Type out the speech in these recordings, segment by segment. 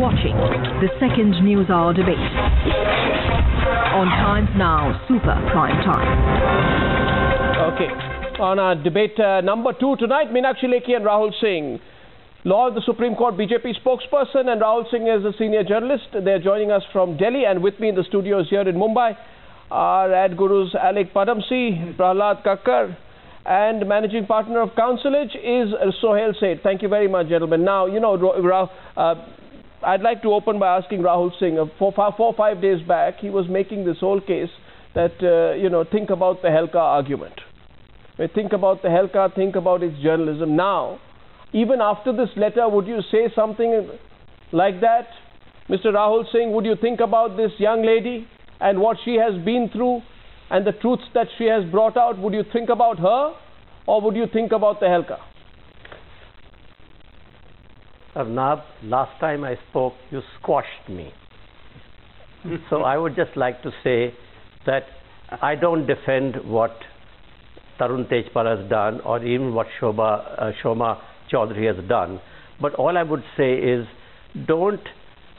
watching the second News Hour debate on Times Now Super Prime Time. Okay, on our debate number 2 tonight, Meenakshi Lekhi and Rahul Singh, law of the Supreme Court BJP spokesperson, and Rahul Singh is a senior journalist. They're joining us from Delhi, and with me in the studios here in Mumbai are ad gurus Alec Padamsee, Prahlad Kakkar, and managing partner of Counselage is Sohail Seth. Thank you very much, gentlemen. Now, you know, I'd like to open by asking Rahul Singh. 4 or 5 days back, he was making this whole case that, think about the Helka argument. Think about the Helka, think about its journalism. Now, even after this letter, would you say something like that? Mr. Rahul Singh, would you think about this young lady and what she has been through and the truths that she has brought out? Would you think about her, or would you think about the Helka? Arnab, last time I spoke, you squashed me. So I would just like to say that I don't defend what Tarun Tejpal has done, or even what Shoma Chaudhary has done. But all I would say is, don't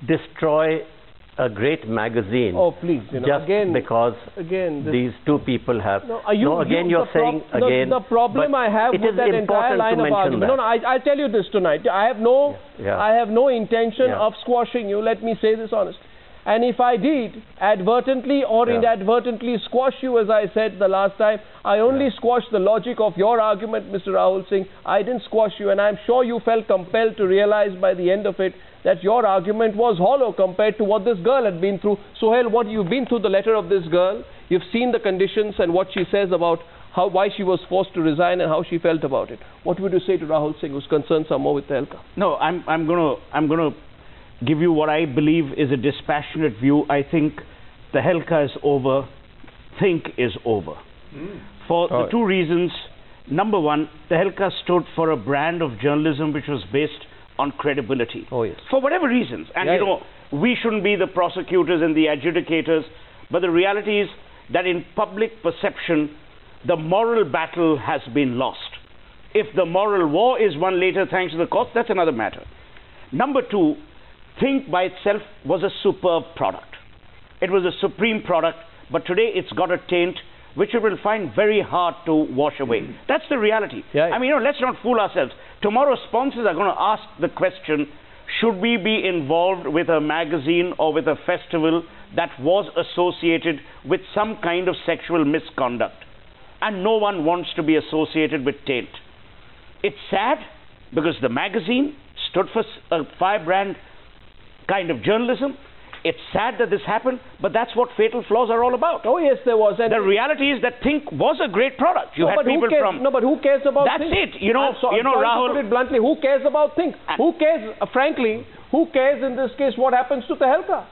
destroy a great magazine. Oh, please, just again, because these two people have. The problem I have with that entire line of argument. I'll tell you this tonight. I have no intention of squashing you. Let me say this honestly. And if I did advertently or inadvertently squash you, as I said the last time, I only squashed the logic of your argument, Mr. Rahul Singh. I didn't squash you, and I'm sure you felt compelled to realize by the end of it that your argument was hollow compared to what this girl had been through. Sohail, you've been through the letter of this girl. You've seen the conditions and what she says about why she was forced to resign and how she felt about it. What would you say to Rahul Singh, whose concerns are more with the Helka? No, I'm gonna give you what I believe is a dispassionate view. I think the Helka is over. Think is over. For the two reasons. Number one, the Helka stood for a brand of journalism which was based on credibility. Oh, yes. For whatever reasons. And, we shouldn't be the prosecutors and the adjudicators, but the reality is that in public perception, the moral battle has been lost. If the moral war is won later thanks to the courts, that's another matter. Number two, Think by itself was a superb product. It was a supreme product, but today it's got a taint which we will find very hard to wash away. That's the reality. I mean, let's not fool ourselves. Tomorrow, sponsors are going to ask the question, should we be involved with a magazine or with a festival that was associated with some kind of sexual misconduct? And no one wants to be associated with taint. It's sad because the magazine stood for a firebrand kind of journalism. It's sad that this happened, but that's what Fatal Flaws are all about. Oh, yes, there was. And the reality is that Think was a great product. You had people from... No, but who cares about Think? Think? That's it. Rahul... To put it bluntly, who cares about Think? Who cares, frankly, who cares in this case what happens to the Helka?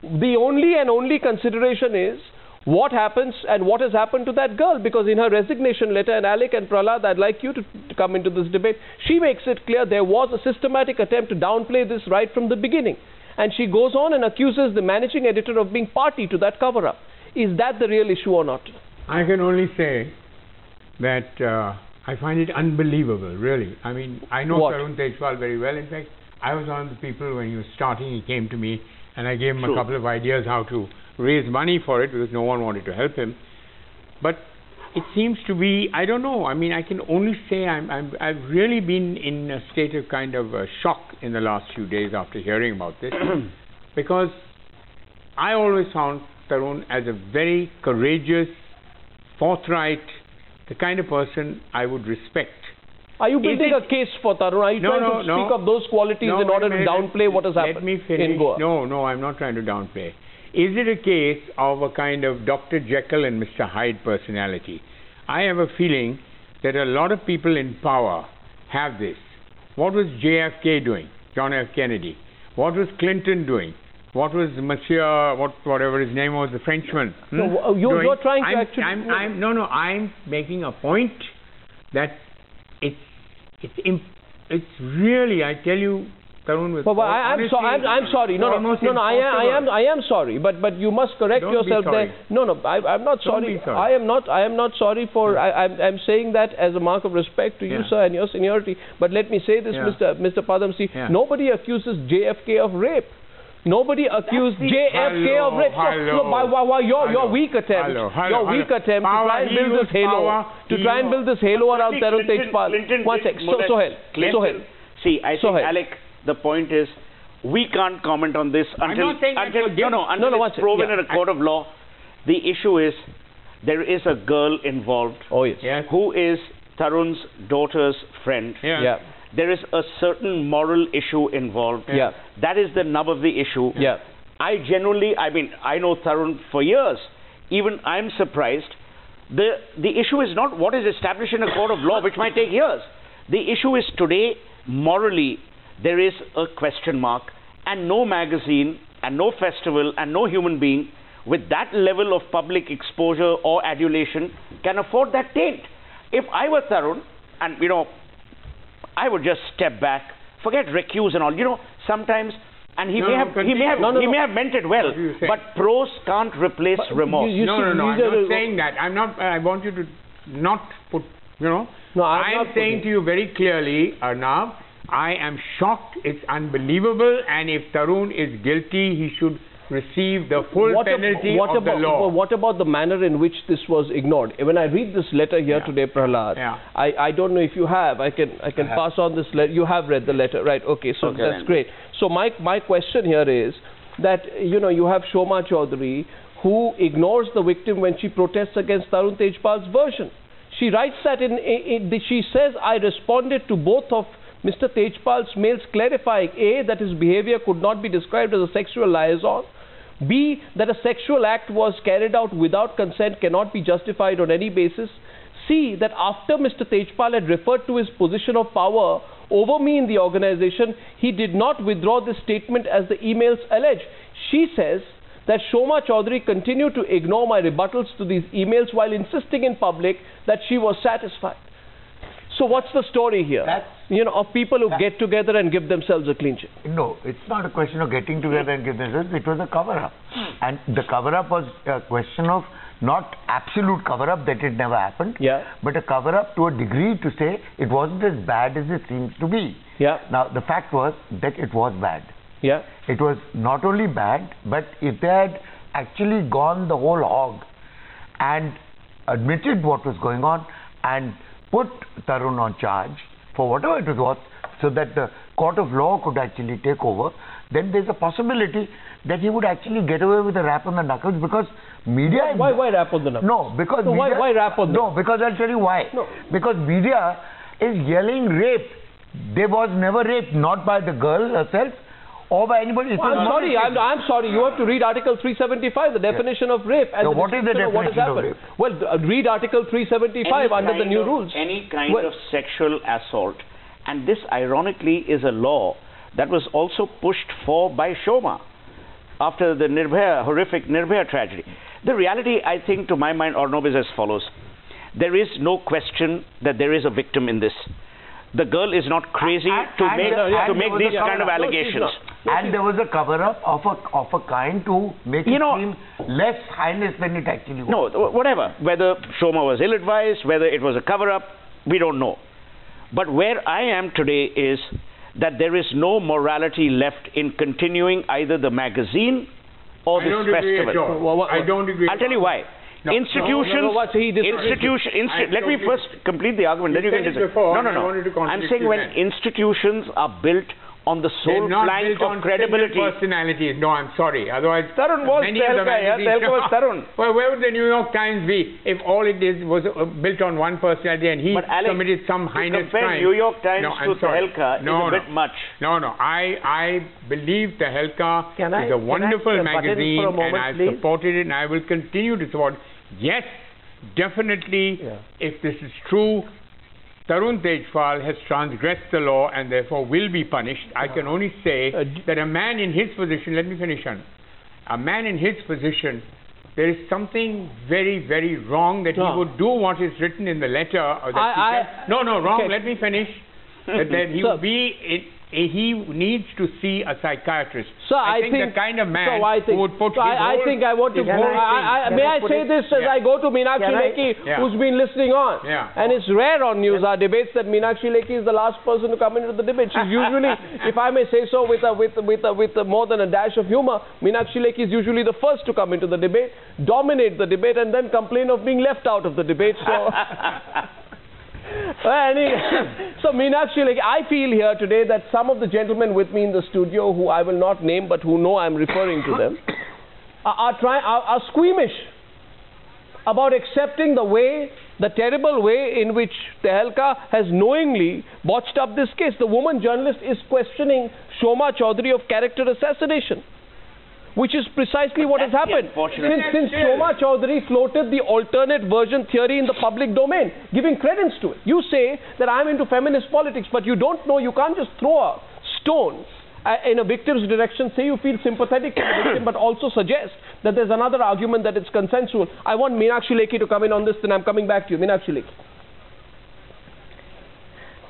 The only consideration is what happens and what has happened to that girl, because in her resignation letter, and Alec and Prahlad, I'd like you to come into this debate, she makes it clear there was a systematic attempt to downplay this right from the beginning. And she goes on and accuses the managing editor of being party to that cover-up. Is that the real issue or not? I can only say that I find it unbelievable, really. I mean, I know Tarun Tejpal very well. In fact, I was one of the people when he was starting, he came to me and I gave him a couple of ideas how to raise money for it because no one wanted to help him. But it seems to be, I don't know, I mean, I can only say I've really been in a state of kind of shock in the last few days after hearing about this because I always found Tarun as a very courageous, forthright, the kind of person I would respect. Are you building a case for Tarun? Are you trying to speak of those qualities in order to downplay what has happened in Goa? No, I'm not trying to downplay. Is it a case of a kind of Dr. Jekyll and Mr. Hyde personality? I have a feeling that a lot of people in power have this. What was JFK doing? John F. Kennedy. What was Clinton doing? What was Monsieur, whatever his name was, the Frenchman? No, you're trying to actually... I'm making a point that it's really, I tell you, Tarun, with Well, I'm sorry. No, I am sorry. But you must correct yourself there. No, I'm not sorry. I am not sorry for. I'm saying that as a mark of respect to you, sir, and your seniority. But let me say this, Mr. Padamsee. Nobody accuses JFK of rape. Nobody accused JFK of rape. Your weak attempt to try and build this halo, around Tarun Tejpal. One sec, Sohail. See, I think, Alec, the point is, we can't comment on this until it's proven in a court of law. The issue is, there is a girl involved who is Tarun's daughter's friend. There is a certain moral issue involved. That is the nub of the issue. I know Tarun for years. Even I'm surprised. The issue is not what is established in a court of law, which might take years. The issue is today, morally, there is a question mark, and no magazine, and no festival, and no human being with that level of public exposure or adulation can afford that taint. If I were Tarun, and I would just step back, forget recuse and all. Sometimes, and he may have meant it well, but prose can't replace remorse. I'm not saying that. I want you to not put. I am saying to you very clearly, Arnab, I am shocked. It's unbelievable, and if Tarun is guilty, he should receive the full penalty of the law. What about the manner in which this was ignored? When I read this letter here today, Prahlad, I don't know if you have. I can pass on this letter. You have read the letter, right? Okay, so that's great. So my question here is that you have Shoma Chaudhary, who ignores the victim when she protests against Tarun Tejpal's version. She writes that she says, I responded to both of Mr. Tejpal's mails clarifying A, that his behavior could not be described as a sexual liaison, B, that a sexual act was carried out without consent cannot be justified on any basis, C, that after Mr. Tejpal had referred to his position of power over me in the organization, he did not withdraw this statement as the emails allege. She says that Shoma Chaudhary continued to ignore my rebuttals to these emails while insisting in public that she was satisfied. So what's the story here? Of people who get together and give themselves a clean sheet? No, it's not a question of getting together and giving themselves. It was a cover-up. And the cover-up was a question of not absolute cover-up that it never happened, but a cover-up to a degree to say it wasn't as bad as it seems to be. Now, the fact was that it was bad. It was not only bad, but if they had actually gone the whole hog and admitted what was going on and put Tarun on charge for whatever it was worth, so that the court of law could actually take over, then there's a possibility that he would actually get away with a rap on the knuckles, because media... Why rap on the knuckles? No, because... why rap on the knuckles? No, because I'll tell you why. Because media is yelling rape. There was never rape, not by the girl herself, or by anybody. I'm sorry. You have to read Article 375, the definition of rape. And what is the definition of rape? Well, read Article 375 under the new rules. Any kind of sexual assault. And this, ironically, is a law that was also pushed for by Shoma after the horrific Nirbhaya tragedy. The reality, I think, to my mind, Arnab, is as follows. There is no question that there is a victim in this. The girl is not crazy to make these kind of allegations. And there was a cover-up of a kind to make it seem less heinous than it actually was. No, whatever. Whether Shoma was ill-advised, whether it was a cover-up, we don't know. But where I am today is that there is no morality left in continuing either the magazine or this festival. I don't agree. I'll tell you why. Let me first complete the argument, then you can decide. I'm saying when institutions are built on the sole plank of credibility. Personalities. No, I'm sorry. Otherwise, Tarun was Tehelka was Tarun. Well, where would the New York Times be if all it is was built on one personality and he committed some heinous crime? New York Times to Tehelka is a bit much. I believe Tehelka is a wonderful magazine, and I've supported it, and I will continue to support it. Yes, definitely, if this is true, Tarun Tejpal has transgressed the law and therefore will be punished. I can only say that a man in his position, let me finish on, a man in his position, there is something very, very wrong that he would do what is written in the letter. Or that wrong, let me finish. that he would be he needs to see a psychiatrist. So I think the kind of man who would put I think I want to go. May I say this as I go to Meenakshi Lekhi, who's been listening on? And it's rare on News Hour debates that Meenakshi Lekhi is the last person to come into the debate. She's usually, if I may say so, with more than a dash of humor, Meenakshi Lekhi is usually the first to come into the debate, dominate the debate, and then complain of being left out of the debate. So. So Meenakshi Lekhi, I feel here today that some of the gentlemen with me in the studio, who I will not name but who know I'm referring to them, are squeamish about accepting the terrible way in which Tehelka has knowingly botched up this case. The woman journalist is questioning Shoma Chaudhary of character assassination, which is precisely what has happened. Since Shoma Chaudhary floated the alternate version theory in the public domain, giving credence to it. You say that I'm into feminist politics, but you don't know, you can't just throw a stone in a victim's direction, say you feel sympathetic to the victim, but also suggest that there's another argument that it's consensual. I want Meenakshi Lekhi to come in on this, then I'm coming back to you. Meenakshi Lekhi.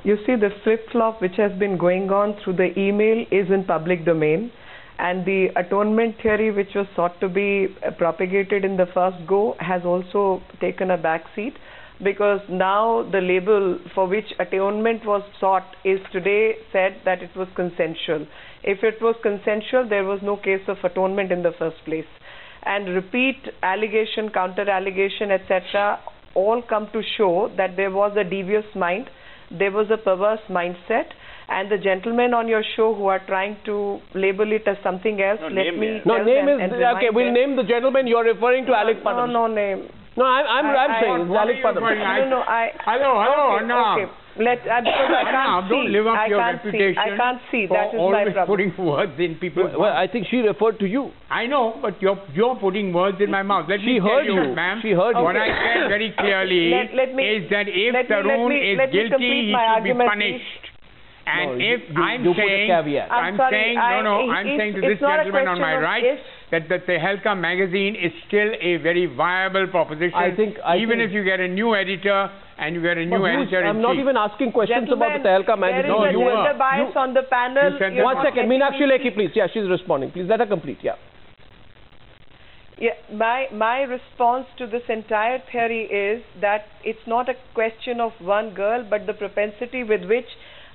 You see, the flip-flop which has been going on through the email is in public domain. And the atonement theory, which was sought to be propagated in the first go, has also taken a back seat, because now the label for which atonement was sought is today said that it was consensual. If it was consensual, there was no case of atonement in the first place. And repeat allegation, counter-allegation, etc., all come to show that there was a devious mind, there was a perverse mindset. And the gentlemen on your show who are trying to label it as something else, we'll name the gentleman. You're referring to Alec Padam. No name. No, I'm saying Alec Padam. Hello, no. Okay. Because I can't see. Don't live up your reputation. I can't see. That is my problem. Putting words in people's mouths. Well, I think she referred to you. I know, but you're putting words in my mouth. Let me tell you, ma'am. She heard you. What I said very clearly is that if Tarun is guilty, he should be punished. And if I'm saying to this gentleman on my right that the Tehelka magazine is still a very viable proposition, even if you get a new editor and you get a new editor. I'm not even asking questions about the Tehelka magazine. There is a gender bias on the panel. One second, Meenakshi Lekhi, please. Yeah, she's responding. Please let her complete. Yeah. Yeah, my response to this entire theory is that it's not a question of one girl, but the propensity with which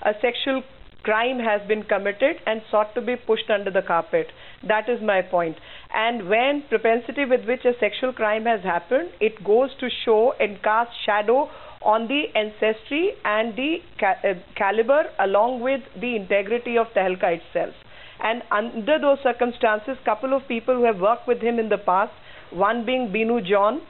a sexual crime has been committed and sought to be pushed under the carpet. That is my point. And when propensity with which a sexual crime has happened, it goes to show and cast shadow on the ancestry and the caliber along with the integrity of Tehelka itself. And under those circumstances, couple of people who have worked with him in the past, one being Binu John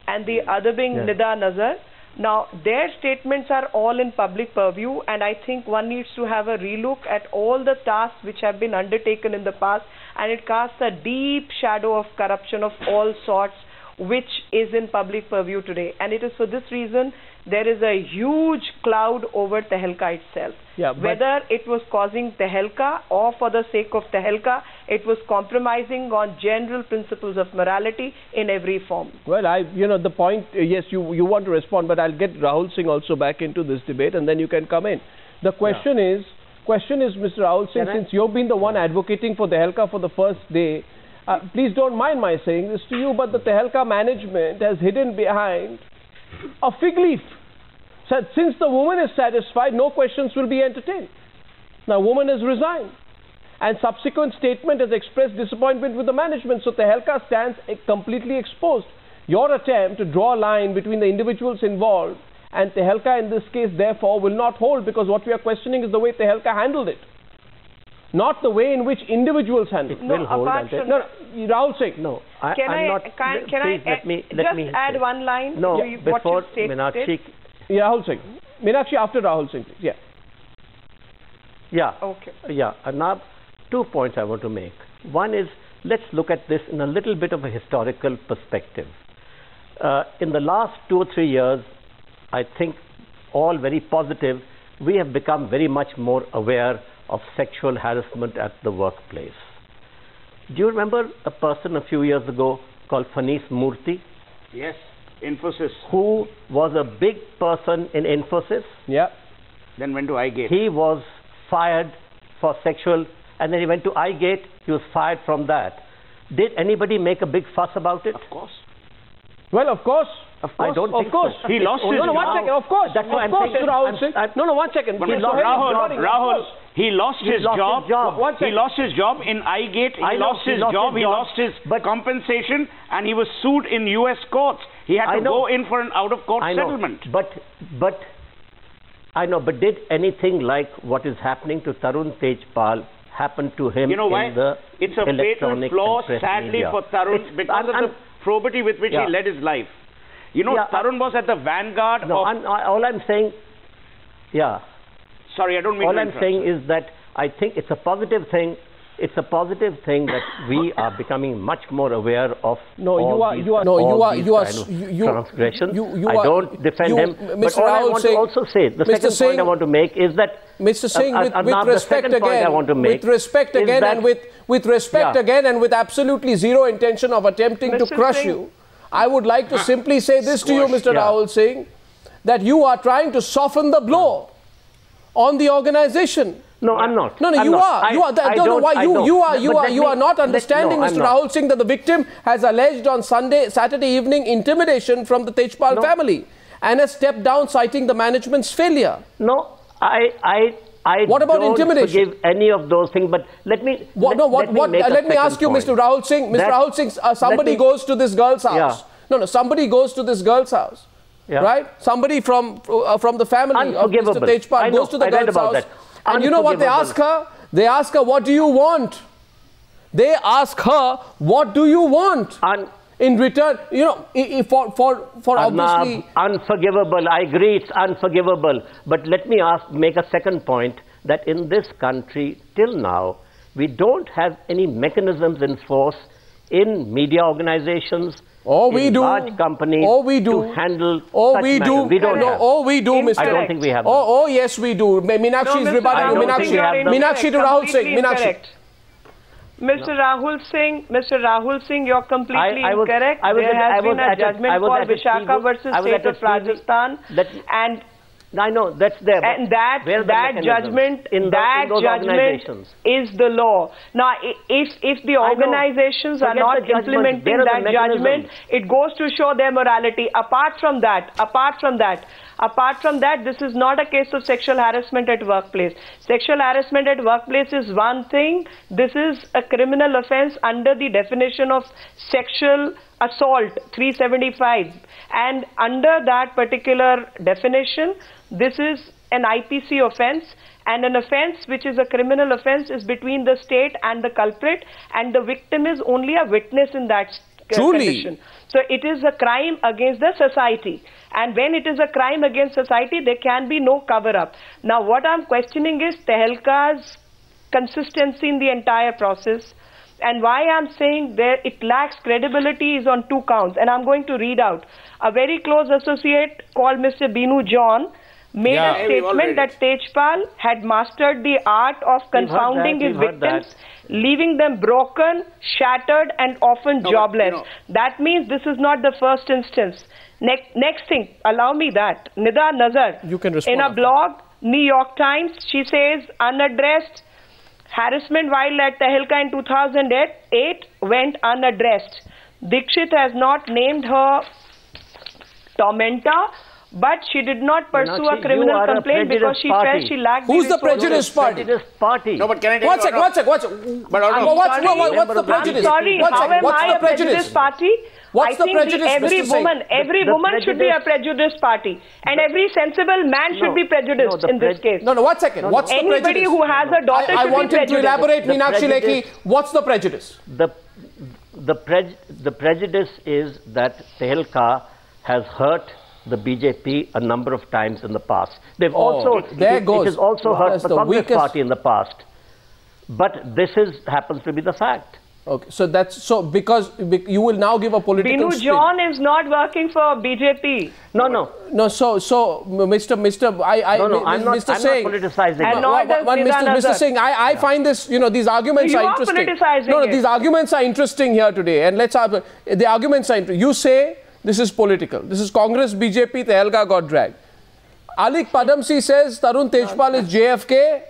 and the other being Nida Nazar. Now, their statements are all in public purview, and I think one needs to have a relook at all the tasks which have been undertaken in the past, and it casts a deep shadow of corruption of all sorts, which is in public purview today. And it is for this reason there is a huge cloud over Tehelka itself. Yeah, whether it was causing Tehelka or for the sake of Tehelka, it was compromising on general principles of morality in every form. Well, the point, yes, you want to respond, but I'll get Rahul Singh also back into this debate and then you can come in. The question is, Mr. Rahul Singh, since you've been the one advocating for Tehelka for the first day, please don't mind my saying this to you, but the Tehelka management has hidden behind a fig leaf. Said since the woman is satisfied, no questions will be entertained. Now, woman has resigned, and subsequent statement has expressed disappointment with the management. So Tehelka stands completely exposed. Your attempt to draw a line between the individuals involved and Tehelka in this case, therefore, will not hold, because what we are questioning is the way Tehelka handled it, not the way in which individuals handle it. Rahul Singh. No, can I just add one line? No, before Meenakshi. Rahul Singh. Meenakshi after Rahul Singh, please. Yeah. Yeah. Okay. Yeah. Now, 2 points I want to make. One is, let's look at this in a little bit of a historical perspective. In the last 2 or 3 years, I think all very positive, we have become very much more aware of sexual harassment at the workplace. Do you remember a person a few years ago called Fanis Murthy? Yes, Infosys. Who was a big person in Infosys? Yeah. Then went to iGate. He was fired for sexual, and then he went to iGate, he was fired from that. Did anybody make a big fuss about it? Of course. Well, of course. I don't think so. He lost his job. 1 second. Of course. That's what I'm saying. No, 1 second. But Rahul, he lost his job. He lost his job in iGate. He lost his job. He lost his compensation, and he was sued in U.S. courts. He had to go in for an out-of-court settlement. But I know. But did anything like what is happening to Tarun Tejpal happen to him? You know why? In the it's a fatal flaw, sadly, for Tarun, because of the probity with which he led his life. You know, Tarun was at the vanguard of... all I'm saying... Sorry, I don't mean all to I'm saying is that I think it's a positive thing. It's a positive thing that we are becoming much more aware of transgressions. I don't defend him. But all I want to also say, the second point I want to make is that... Mr. Singh, with respect again, and with absolutely zero intention of attempting to crush you, I would like to simply say this to you, Mr. Rahul Singh, that you are trying to soften the blow on the organization. No, I'm not. No, you are. You are not understanding, Mr. Rahul Singh, that the victim has alleged on Saturday evening intimidation from the Tejpal family and has stepped down, citing the management's failure. No, I what about don't intimidation? Forgive any of those things, but let me ask you, Mr. Rahul Singh. Mr. Rahul Singh, somebody goes to this girl's house. Somebody goes to this girl's house. Right? Somebody from the family of Mr. Tejpal goes to the girl's house. And you know what they ask her? They ask her, what do you want? They ask her, what do you want? In return, you know, for obviously... Unforgivable. I agree, it's unforgivable. But let me make a second point, that in this country, till now, we don't have any mechanisms in force in media organizations, large companies to handle such matters. We don't have. We do, Mr. I don't think we have. Yes, we do. Meenakshi is rebutting. Meenakshi to Rahul Singh. Meenakshi. Mr. Rahul Singh, you're completely incorrect. There has been a judgment called Vishaka versus State of Rajasthan, and I know that's there. And that judgment is the law. Now, if the organizations are not implementing that judgment, it goes to show their morality. Apart from that, this is not a case of sexual harassment at workplace. Sexual harassment at workplace is one thing. This is a criminal offense under the definition of sexual assault 375, and under that particular definition, this is an IPC offense, and an offense which is a criminal offense is between the state and the culprit, and the victim is only a witness in that condition. So it is a crime against the society, and when it is a crime against society, there can be no cover-up. Now, what I'm questioning is Tehelka's consistency in the entire process. And why I'm saying that it lacks credibility is on two counts. And I'm going to read out. A very close associate called Mr. Binu John made a statement that Tejpal had mastered the art of confounding his victims, leaving them broken, shattered, and often jobless. That means this is not the first instance. Next thing, allow me that. Nida Nazar, you can respond in a blog, New York Times, she says, unaddressed harassment while at Tehelka in 2008 went unaddressed. Dixit has not named her tormentor, but she did not pursue a criminal complaint because she felt she lacked Who's the prejudiced party? No, but can I tell One second. But what's the prejudice? I'm sorry, how am I a prejudiced party? What's the prejudice, every woman should be a prejudiced party, and every sensible man should be prejudiced in this case. No, 1 second. What's the prejudice? Anybody who has a daughter should be prejudiced. I want him to elaborate, Meenakshi Lekhi. What's the prejudice? The prejudice is that Tehelka has hurt the BJP a number of times in the past. They've it has also hurt the Congress party in the past. But this happens to be the fact. Okay, because you will now give a political Binu John is not working for BJP. No. Mr. I'm not politicizing. And nor does Mr. Singh, I find this, these arguments are interesting. These arguments are interesting here today, and the arguments are interesting. You say this is political. This is Congress, BJP, Tehelka got dragged. Alik Padamsee says Tarun Tejpal is JFK,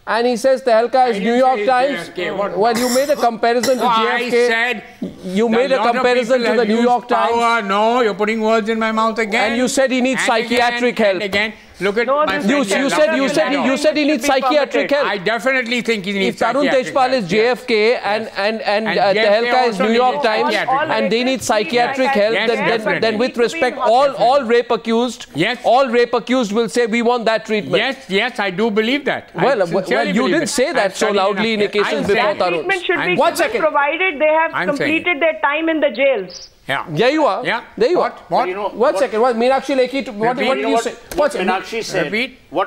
and he says Tehelka is New York Times. Well, you made a comparison to JFK. I said you made a comparison to the New York Times. No, you're putting words in my mouth again. And you said he needs psychiatric help. And again. Look at no, my you said he needs psychiatric help. I definitely think he needs psychiatric help. If Tarun Tejpal is JFK and Tehelka is New York Times and they need psychiatric help, then with respect, all rape accused, all rape accused will say we want that treatment. Yes, I do believe that. Well, you didn't say that so loudly in the cases before Tarun. Treatment should be given provided they have completed their time in the jails. Yeah. There you are. Yeah. There you are. What? You know, one second. What Meenakshi Lekhi? What did you say? What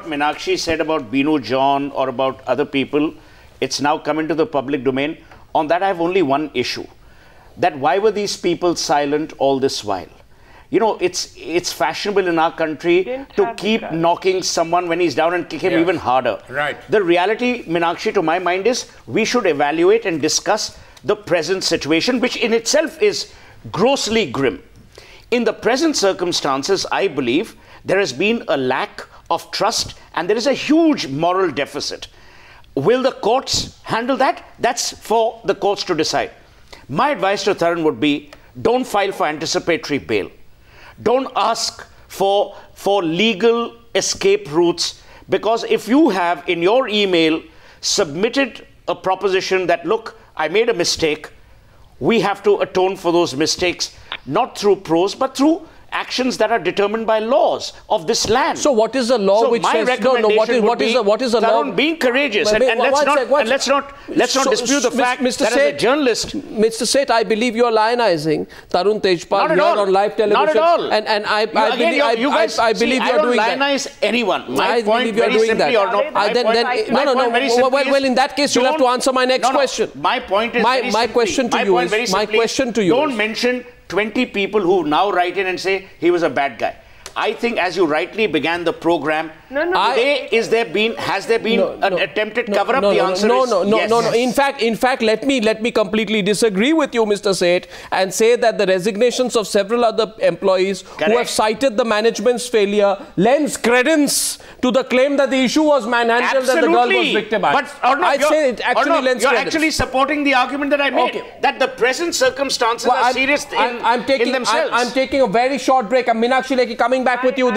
Meenakshi said about Binu John or about other people, it's now come into the public domain. On that, I have only one issue. That why were these people silent all this while? You know, it's fashionable in our country to keep knocking someone when he's down and kick him even harder. Right. The reality, Meenakshi, to my mind, is we should evaluate and discuss the present situation, which in itself is grossly grim. In the present circumstances, I believe there has been a lack of trust and there is a huge moral deficit. Will the courts handle that? That's for the courts to decide. My advice to Tarun would be, don't file for anticipatory bail. Don't ask for legal escape routes, because if you have in your email submitted a proposition that, look, I made a mistake, we have to atone for those mistakes, not through prose, but through actions that are determined by laws of this land. So what is the law which says what is the law? Being courageous and let's not dispute the fact that as a journalist, Mr. Seth, I believe you are lionizing Tarun Tejpal here on live television. Not at all. And I believe you are doing that. I don't lionize anyone. My point very simply or not. Well, in that case, you'll have to answer my next question. My point is my question to you. Don't mention 20 people who now write in and say he was a bad guy. I think, as you rightly began the program, today has there been an attempted cover-up? The answer is yes. No. In fact, let me completely disagree with you, Mr. Seth, and say that the resignations of several other employees who have cited the management's failure lends credence to the claim that the issue was manhandled and the girl was victimized. But I'd say it actually lends you're credence. actually supporting the argument that I made, that the present circumstances are serious in themselves. I'm taking a very short break. I'm Meenakshi Lekhi coming back with you.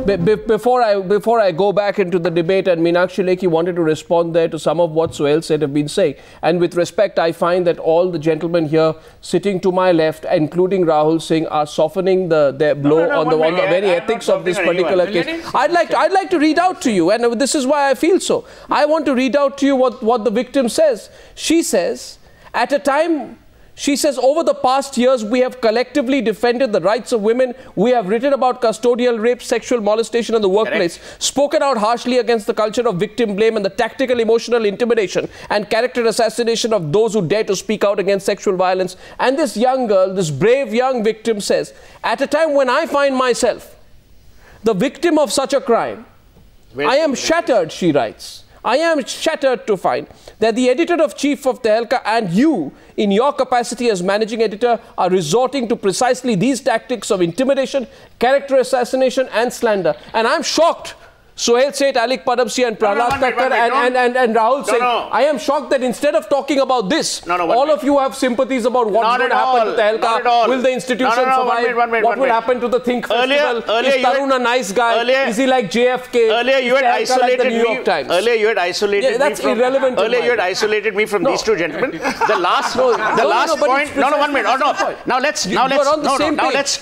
Before I go back into the debate, and Meenakshi Lekhi wanted to respond there to some of what Suhail said have been saying. And with respect, I find that all the gentlemen here sitting to my left, including Rahul Singh, are softening their blow on the very ethics of this particular case. I'd like to read out to you, and this is why I feel so. I want to read out to you what the victim says. She says, at a time... She says, over the past years, we have collectively defended the rights of women. We have written about custodial rape, sexual molestation in the workplace, spoken out harshly against the culture of victim blame and the tactical emotional intimidation and character assassination of those who dare to speak out against sexual violence. And this young girl, this brave young victim says, at a time when I find myself the victim of such a crime, I am shattered, she writes. I am shattered to find that the editor-in-chief of Tehelka and you, in your capacity as managing editor, are resorting to precisely these tactics of intimidation, character assassination and slander. And I'm shocked. Suhail Seth, Alik Padamsee and Prahlad Thakkar and Rahul Singh. I am shocked that instead of talking about this, all of you have sympathies about what's going to happen to Tehelka. Will the institution survive? What will happen to the Think Festival? Is Tarun a nice guy? Is he like JFK? Earlier you had isolated me. Earlier you had isolated me from... irrelevant. Earlier you had isolated me from these two gentlemen. The last point... No, 1 minute. Now let's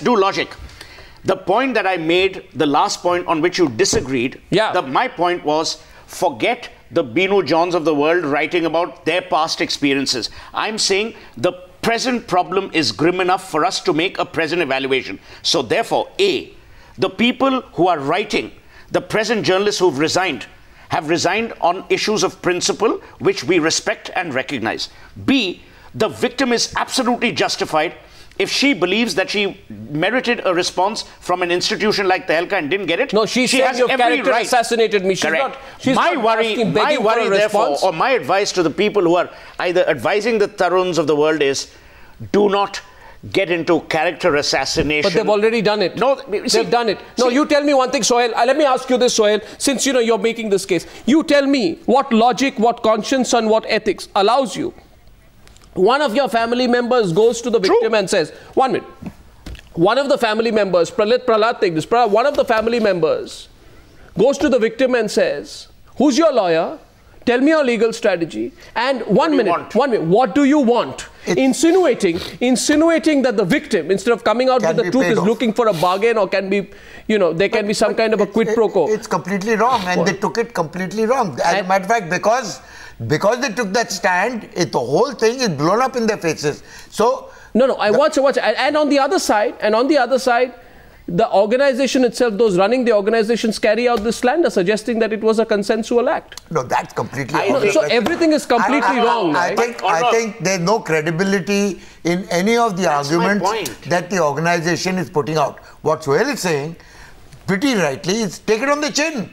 do logic. The point that I made, the last point on which you disagreed, my point was, forget the Binu Johns of the world writing about their past experiences. I'm saying the present problem is grim enough for us to make a present evaluation. So therefore, A, the people who are writing, the present journalists who've resigned, have resigned on issues of principle, which we respect and recognize. B, the victim is absolutely justified if she believes that she merited a response from an institution like Tehelka and didn't get it. No, she said your character assassinated me. My worry, therefore, or my advice to the people who are either advising the Taruns of the world is, do not get into character assassination. But they've already done it. No, they've done it. No, you tell me one thing, Sohail. Let me ask you this, Sohail, since you're making this case. You tell me what logic, what conscience and what ethics allows you. One of your family members goes to the victim and says, 1 minute. One of the family members, Prahlad, take this. One of the family members goes to the victim and says, who's your lawyer? Tell me your legal strategy. And 1 minute, what do you want? Insinuating that the victim, instead of coming out with the truth, is looking for a bargain or can be, there can be some kind of a quid pro quo. It's completely wrong, and they took it completely wrong. As a matter of fact, because they took that stand, the whole thing is blown up in their faces. So no, I watch. And on the other side, the organization itself, those running the organizations, carry out this slander, suggesting that it was a consensual act. No, that's completely wrong. So everything is completely wrong. I think there's no credibility in any of the arguments that the organization is putting out. What Sohail is saying, pretty rightly, is take it on the chin.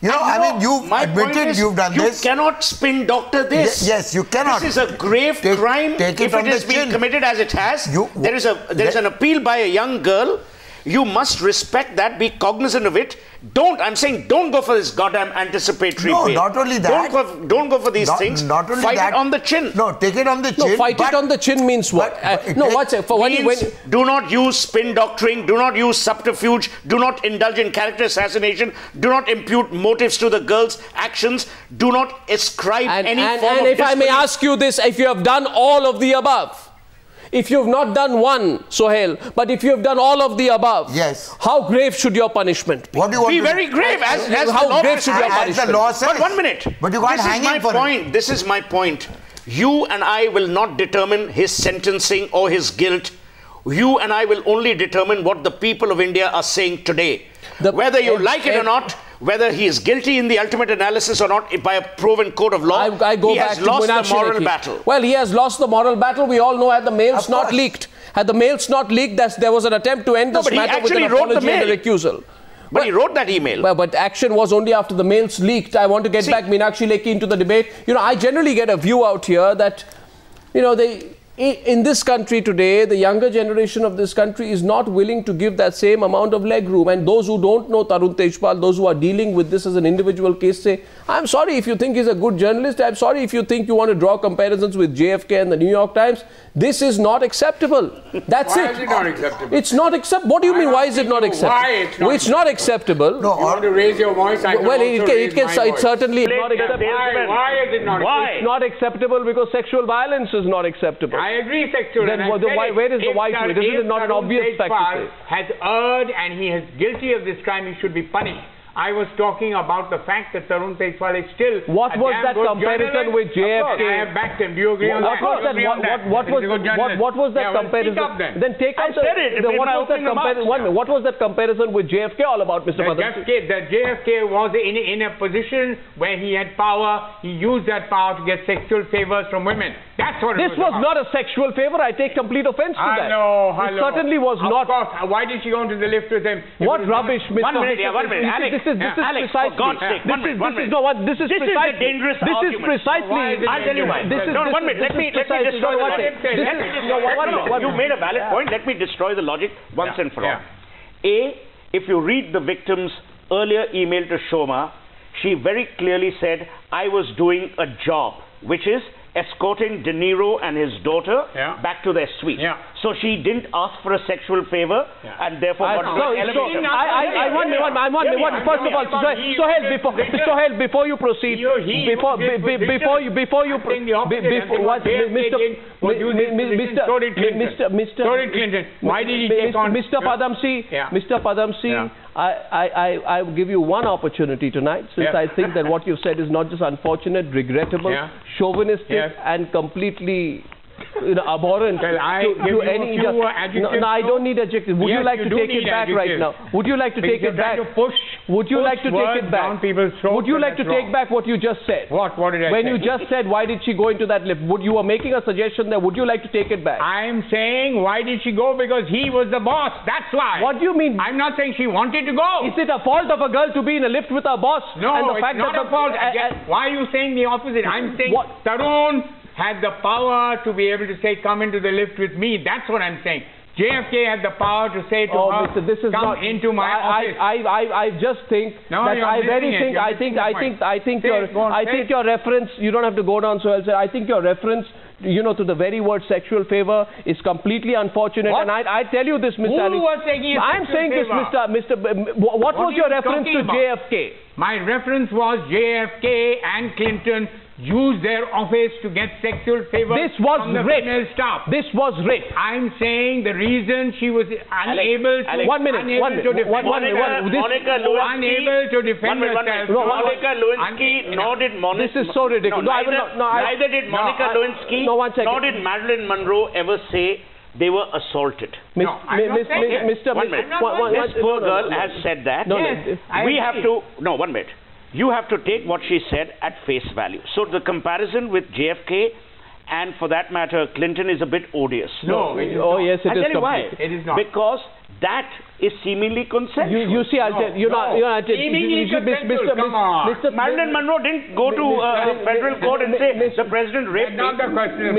I mean, you've admitted you've done this. You cannot spin doctor this. Yes, you cannot. This is a grave crime. If it has been committed as it has, there is an appeal by a young girl. You must respect that, be cognizant of it. I'm saying don't go for this goddamn anticipatory bail. Not only that. Don't go for these things. Not only fight that. It on the chin. No, take it on the chin. No, fight it on the chin means what? Do not use spin doctoring, do not use subterfuge, do not indulge in character assassination, do not impute motives to the girl's actions, do not ascribe any form of if I may ask you this, if you have done all of the above, if you have not done one, Sohail, but if you have done all of the above, yes, how grave should your punishment be? What do you want be very grave, how grave should your punishment be? But 1 minute. But you can't hang him for it. This is my point. You and I will not determine his sentencing or his guilt. You and I will only determine what the people of India are saying today. Whether you like it or not, whether he is guilty in the ultimate analysis or not, by a proven court of law, he has lost the moral battle. Well, he has lost the moral battle. We all know, had the mails not leaked, there was an attempt to end this matter with an apology and a recusal. But he wrote that email. But action was only after the mails leaked. I want to get back Meenakshi Lekhi into the debate. I generally get a view out here that, in this country today, the younger generation of this country is not willing to give that same amount of leg room. And those who don't know Tarun Tejpal, those who are dealing with this as an individual case, say, I'm sorry if you think he's a good journalist. I'm sorry if you think you want to draw comparisons with JFK and the New York Times. This is not acceptable. That's Why is it not acceptable? It's not acceptable. What do you mean, why is it not acceptable? It's not acceptable. No, you want to raise your voice? It's certainly not acceptable. Why is it not acceptable? It's not acceptable because sexual violence is not acceptable. I agree, sexual. Then where is the why to it? Isn't it not an obvious fact to say? Has erred and he is guilty of this crime, he should be punished. I was talking about the fact that Tarun Tejpal is still What was that comparison with JFK? I have backed him. Do you agree on that? What was that comparison? Then take out what was that comparison with JFK all about, Mr. Padamsee? That JFK was in a position where he had power. He used that power to get sexual favors from women. That's what this was not a sexual favor. I take complete offense to that. Hello. It certainly was not. Of course. Why did she go into the lift with him? What rubbish, Mr. 1 minute, 1 minute. Alex, this is precisely. For God's sake, this is a dangerous argument. This is precisely. I'll tell you why. 1 minute. Let me destroy the logic. You made a valid point. Let me destroy the logic once and for all. If you read the victim's earlier email to Shoma, she very clearly said, I was doing a job, which is escorting De Niro and his daughter back to their suite. So she didn't ask for a sexual favor and therefore got elevated. First of all, Sohail, before you proceed, why did he take on Mr. Padamsee, I will give you one opportunity tonight, since I think that what you've said is not just unfortunate, regrettable, chauvinistic, and completely abhorrent to any. No, I don't need adjectives. Would you like to take it back right now? Would you like to take it back? Would you like to take it back? Would you like to take back what you just said? What did I say? When you just said, why did she go into that lift? You were making a suggestion there. Would you like to take it back? I'm saying, why did she go? Because he was the boss. That's why. What do you mean? I'm not saying she wanted to go. Is it a fault of a girl to be in a lift with her boss? No, it's not a fault. Why are you saying the opposite? I'm saying Tarun had the power to be able to say, come into the lift with me. That's what I'm saying. JFK had the power to say to her, Mr. This is come not, into my office. I just think I think your reference, you don't have to go down so well, sir. I think your reference, you know, to the very word sexual favor is completely unfortunate. What? And I tell you this, Mr. Ali. Who was taking a I'm saying favor? this, what was your reference to JFK? My reference was JFK and Clinton used their office to get sexual favors from the female staff. This was rape. I'm saying the reason she was unable to Monica Lewinsky, nor did Monica. This is so ridiculous. Neither did Monica Lewinsky, nor did Marilyn Monroe ever say they were assaulted. This poor girl has said that. One minute. You have to take what she said at face value. So the comparison with JFK and, for that matter, Clinton is a bit odious. No. Yes, it is. I'll tell you why. It is not. Because that is seemingly consensual. You see, I'll tell you. Marilyn Monroe didn't go to federal court and say the president raped me. Not the question.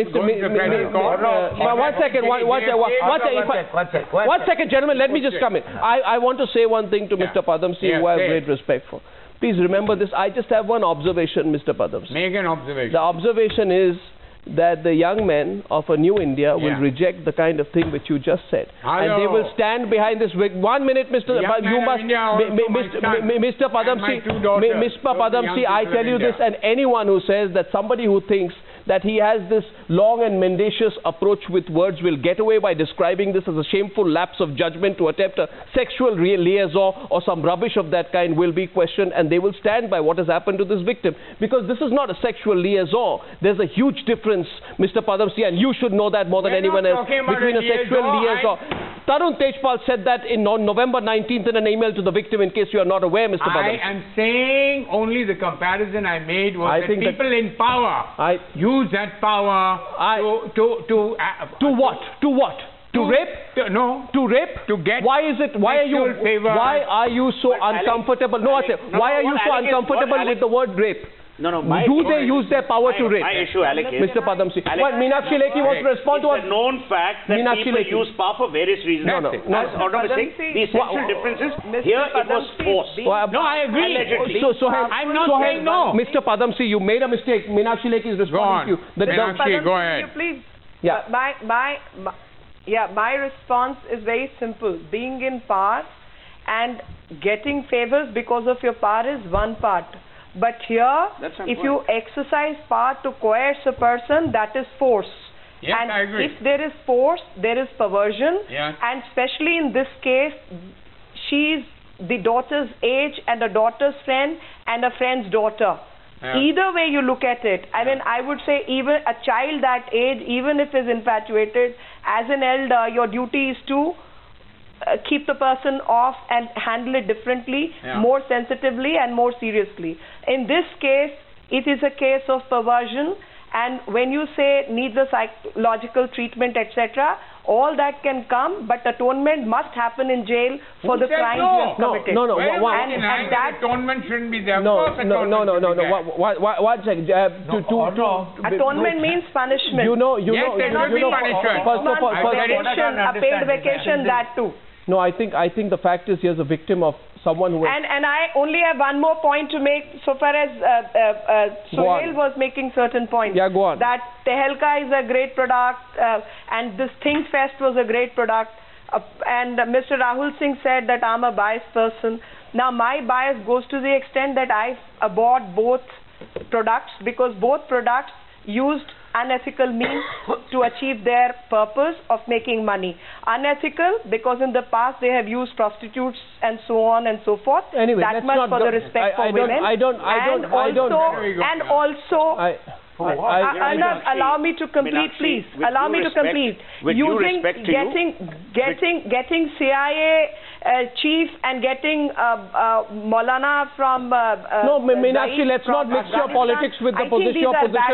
One second, gentlemen. Let me just come in. I want to say one thing to Mr. Padamsee, who I have great respect for. Please remember this. I just have one observation, Mr. Padamsee. Make an observation. The observation is that the young men of a new India will reject the kind of thing which you just said. And they will stand behind this. 1 minute, Mr. Padamsee, I tell you this, and anyone who says that somebody who thinks that he has this long and mendacious approach with words will get away by describing this as a shameful lapse of judgment to attempt a sexual liaison or some rubbish of that kind will be questioned, and they will stand by what has happened to this victim. Because this is not a sexual liaison. There's a huge difference, Mr. Padamsee, and you should know that more than anyone else, between a sexual liaison. Tarun Tejpal said that on November 19th in an email to the victim, in case you are not aware, Mr. Padamsee. I am saying only the comparison I made was that people in power use that power to what? To what? To rape? No. To rape? To get why are you so uncomfortable? Why are you so uncomfortable with the word rape? Do they use their power to rape? My issue, Alec, Mr. Padamsee. Meenakshi Lekhi wants to respond to us. It's a known fact that people use power for various reasons. As Autumn was saying, the essential difference is here it was force. No, I agree. Allegedly. I'm not saying no. Mr. Padamsee, you made a mistake. Meenakshi Lekhi is responding to you. Meenakshi, go ahead. Please. My response is very simple. Being in power and getting favors because of your power is one part. But here, if you exercise power to coerce a person, that is force. Yes, and I agree. If there is force, there is perversion. Yeah. And especially in this case, she's the daughter's age and a daughter's friend and a friend's daughter. Yeah. Either way you look at it, I mean, I would say even a child that age, even if is infatuated, as an elder, your duty is to keep the person off and handle it differently, more sensitively and more seriously. In this case, it is a case of perversion, and when you say needs a psychological treatment, etc., all that can come, but atonement must happen in jail for the crimes you have committed. And that atonement shouldn't be there. No. One second. Atonement means punishment. A paid vacation, that too. No, I think the fact is here's a victim of someone who... And I only have one more point to make so far as Sohail was making certain points. Yeah, go on. That Tehelka is a great product and this Think Fest was a great product. And Mr. Rahul Singh said that I'm a biased person. Now my bias goes to the extent that I abhorred both products because both products used unethical means to achieve their purpose of making money. Unethical because in the past they have used prostitutes and so on and so forth. Anyway, that much for the respect for women. Allow me to complete, please. Allow me to complete. Getting CIA chief and getting Maulana from no, Meenakshi, let's not mix your politics with the position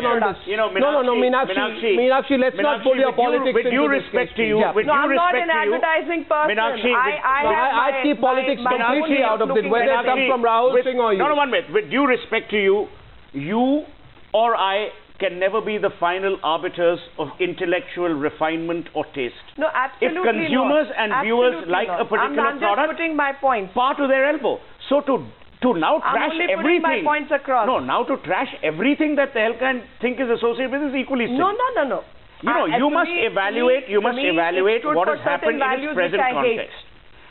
on this. Meenakshi, let's not pull your politics with due respect to you. I'm not an advertising person. I keep politics completely out of it, whether it comes from Rahul Singh or you. No, 1 minute. With due respect to you, you or I can never be the final arbiters of intellectual refinement or taste. No, absolutely not. If consumers and viewers like a particular I'm product, just putting my points. Par to their elbow. So to now trash I'm only everything. Putting my points across. No, now to trash everything that Tehelka think is associated with is equally silly. No. You know, you must evaluate what has happened in its present context.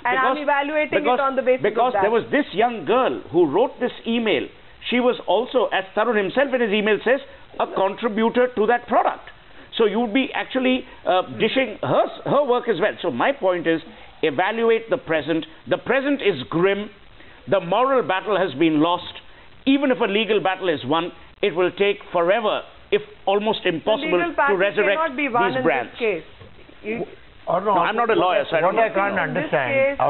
And I'm evaluating it on the basis of that. Because there was this young girl who wrote this email. She was also, as Tarun himself in his email says, a contributor to that product. So you would be actually dishing her work as well. So my point is, evaluate the present. The present is grim. The moral battle has been lost. Even if a legal battle is won, it will take forever, if almost impossible, to resurrect these brands. No, I'm not a lawyer, so what I can't understand,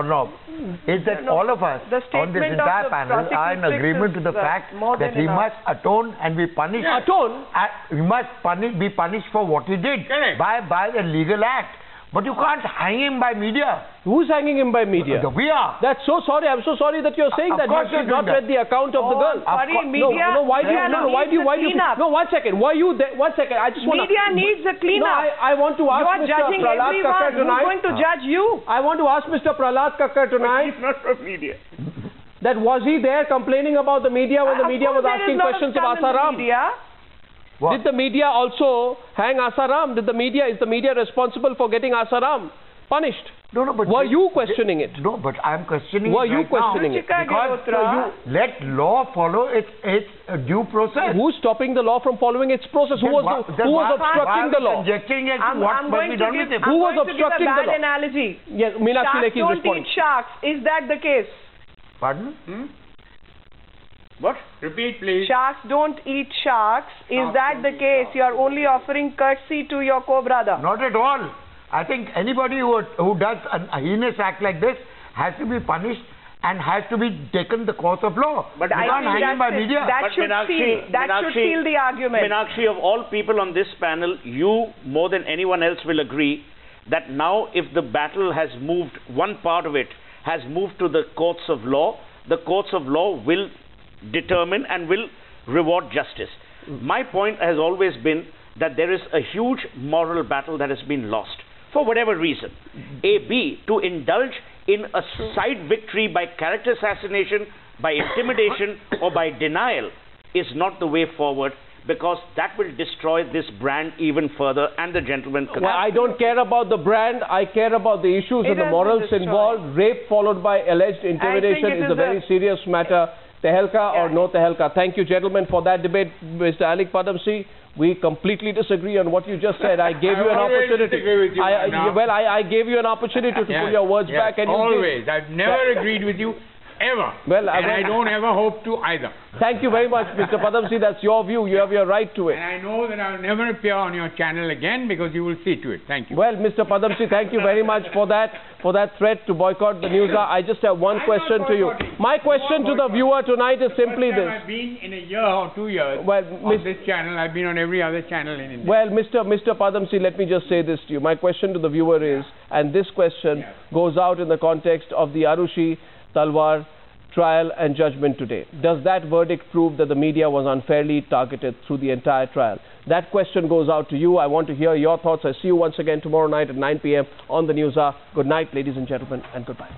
is that all of us on this entire panel are in agreement to the fact that he must atone and be punished. Atone? He must be punished for what he did by the legal act. But you can't hang him by media. Who's hanging him by media? We are. That's so sorry. I'm so sorry that you're saying that. You've not read the account of the girl. Sorry, media. Why do you? No, one second. Why you? One second. I just want. Media needs a cleanup. No, I want to ask Mr. Prahlad Kakkar tonight. Who's going to judge you? I want to ask Mr. Prahlad Kakkar tonight. He's not from media. That was he there complaining about the media when the media was asking questions of Asaram? What? Did the media also hang Asaram? Is the media responsible for getting Asaram punished? No, but were you questioning it? No, but I'm questioning it. Were you questioning it? Because you let law follow its due process. Who's stopping the law from following its process? Who was obstructing the law? I'm going to give a bad analogy. Yes, Meenakshi Lekhi is responding. Sharks don't eat sharks. Is that the case? Pardon? What? Repeat, please. Sharks don't eat sharks. Is that the case? You are only offering courtesy to your co-brother. Not at all. I think anybody who does a heinous act like this has to be punished and has to be taken the course of law. But I can't hang him by media. That should seal the argument. Meenakshi, of all people on this panel, you more than anyone else will agree that now if the battle has moved, one part of it has moved to the courts of law, the courts of law will determine and will reward justice. My point has always been that there is a huge moral battle that has been lost for whatever reason. B, to indulge in a side victory by character assassination, by intimidation or by denial is not the way forward, because that will destroy this brand even further and the gentleman. Well, I don't care about the brand. I care about the issues and the morals involved. Rape followed by alleged intimidation is a very serious matter. Tehelka or no Tehelka. Thank you, gentlemen, for that debate. Mr. Alik Padamsee, we completely disagree on what you just said. I gave you an opportunity. I gave you an opportunity to pull your words back. And always. I've never agreed with you. Ever. And I don't ever hope to either. Thank you very much, Mr. Padamsee. That's your view. You have your right to it. And I know that I'll never appear on your channel again because you will see to it. Thank you. Well, Mr. Padamsee, thank you very much for that threat to boycott the news. I just have one question to you. My question to the viewer tonight is simply this. I've been in a year or 2 years on this channel. I've been on every other channel in India. Well, Mr. Padamsee, let me just say this to you. My question to the viewer is, and this question goes out in the context of the Aarushi Talwar trial and judgment today. Does that verdict prove that the media was unfairly targeted through the entire trial? That question goes out to you. I want to hear your thoughts. I see you once again tomorrow night at 9 p.m. on the News Hour. Good night, ladies and gentlemen, and goodbye.